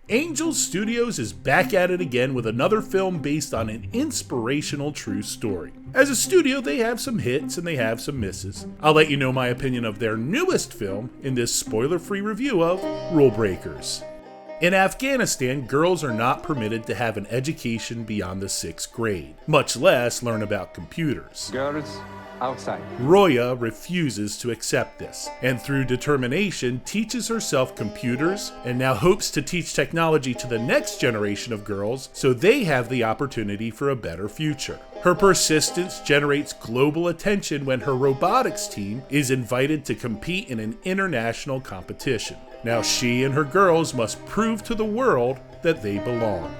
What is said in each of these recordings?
Angel Studios is back at it again with another film based on an inspirational true story. As a studio, they have some hits and they have some misses. I'll let you know my opinion of their newest film in this spoiler-free review of Rule Breakers. In Afghanistan, girls are not permitted to have an education beyond the 6th grade, much less learn about computers. Girls outside. Roya refuses to accept this, and through determination teaches herself computers, and now hopes to teach technology to the next generation of girls so they have the opportunity for a better future. Her persistence generates global attention when her robotics team is invited to compete in an international competition. Now she and her girls must prove to the world that they belong.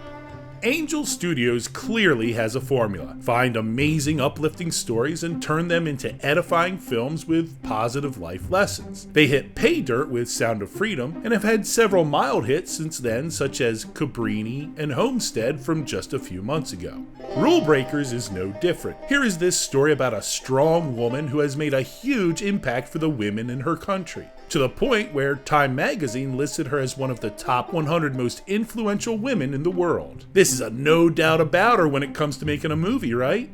Angel Studios clearly has a formula. Find amazing, uplifting stories and turn them into edifying films with positive life lessons. They hit pay dirt with Sound of Freedom and have had several mild hits since then, such as Cabrini and Homestead from just a few months ago. Rule Breakers is no different. Here is this story about a strong woman who has made a huge impact for the women in her country, to the point where Time magazine listed her as one of the top 100 most influential women in the world. This is a no doubt about her when it comes to making a movie, right?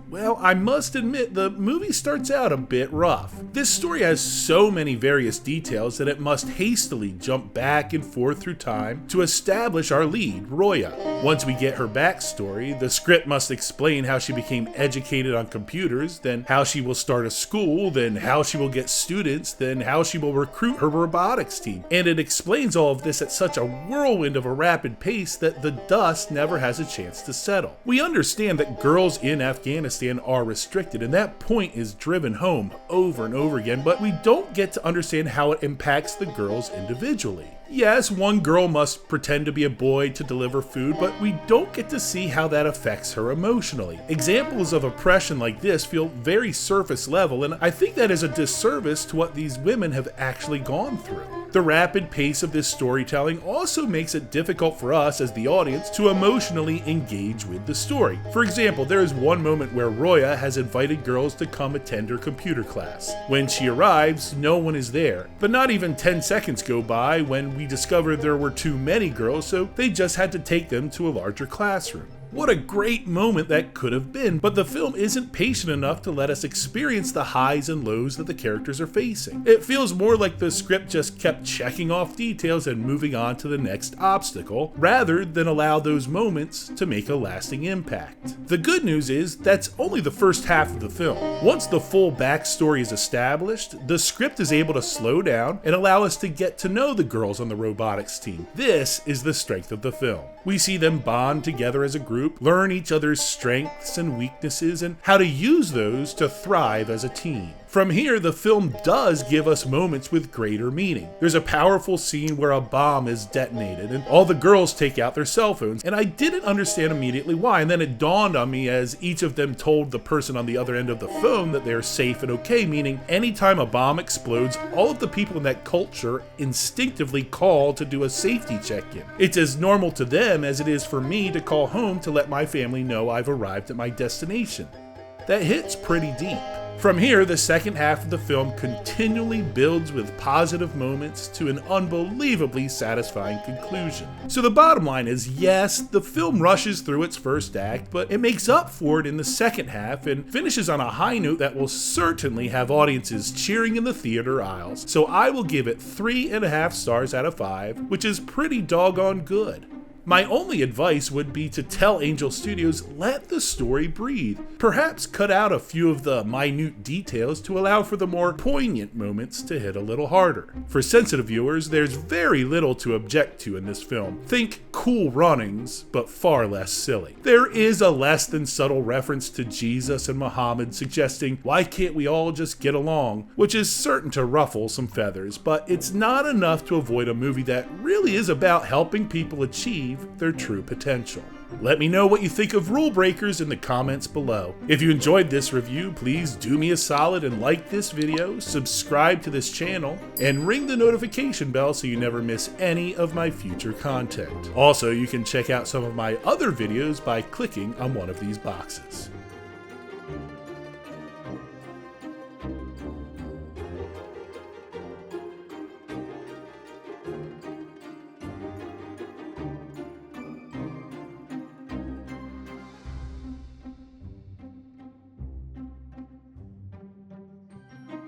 Well, I must admit, the movie starts out a bit rough. This story has so many various details that it must hastily jump back and forth through time to establish our lead, Roya. Once we get her backstory, the script must explain how she became educated on computers, then how she will start a school, then how she will get students, then how she will recruit her robotics team. And it explains all of this at such a whirlwind of a rapid pace that the dust never has a chance to settle. We understand that girls in Afghanistan are restricted, and that point is driven home over and over again, but we don't get to understand how it impacts the girls individually. Yes, one girl must pretend to be a boy to deliver food, but we don't get to see how that affects her emotionally. Examples of oppression like this feel very surface level, and I think that is a disservice to what these women have actually gone through. The rapid pace of this storytelling also makes it difficult for us as the audience to emotionally engage with the story. For example, there is one moment where Roya has invited girls to come attend her computer class. When she arrives, no one is there, but not even 10 seconds go by when we discover there were too many girls, so they just had to take them to a larger classroom. What a great moment that could have been, but the film isn't patient enough to let us experience the highs and lows that the characters are facing. It feels more like the script just kept checking off details and moving on to the next obstacle, rather than allow those moments to make a lasting impact. The good news is that's only the first half of the film. Once the full backstory is established, the script is able to slow down and allow us to get to know the girls on the robotics team. This is the strength of the film. We see them bond together as a group, learn each other's strengths and weaknesses, and how to use those to thrive as a team. From here, the film does give us moments with greater meaning. There's a powerful scene where a bomb is detonated and all the girls take out their cell phones, and I didn't understand immediately why, and then it dawned on me as each of them told the person on the other end of the phone that they're safe and okay, meaning anytime a bomb explodes, all of the people in that culture instinctively call to do a safety check-in. It's as normal to them as it is for me to call home to let my family know I've arrived at my destination. That hits pretty deep. From here, the second half of the film continually builds with positive moments to an unbelievably satisfying conclusion. So the bottom line is, yes, the film rushes through its first act, but it makes up for it in the second half and finishes on a high note that will certainly have audiences cheering in the theater aisles. So I will give it 3.5 stars out of 5, which is pretty doggone good. My only advice would be to tell Angel Studios, let the story breathe. Perhaps cut out a few of the minute details to allow for the more poignant moments to hit a little harder. For sensitive viewers, there's very little to object to in this film. Think Cool Runnings, but far less silly. There is a less than subtle reference to Jesus and Muhammad suggesting, why can't we all just get along? Which is certain to ruffle some feathers, but it's not enough to avoid a movie that really is about helping people achieve their true potential. Let me know what you think of Rule Breakers in the comments below. If you enjoyed this review, please do me a solid and like this video, subscribe to this channel, and ring the notification bell so you never miss any of my future content. Also, you can check out some of my other videos by clicking on one of these boxes.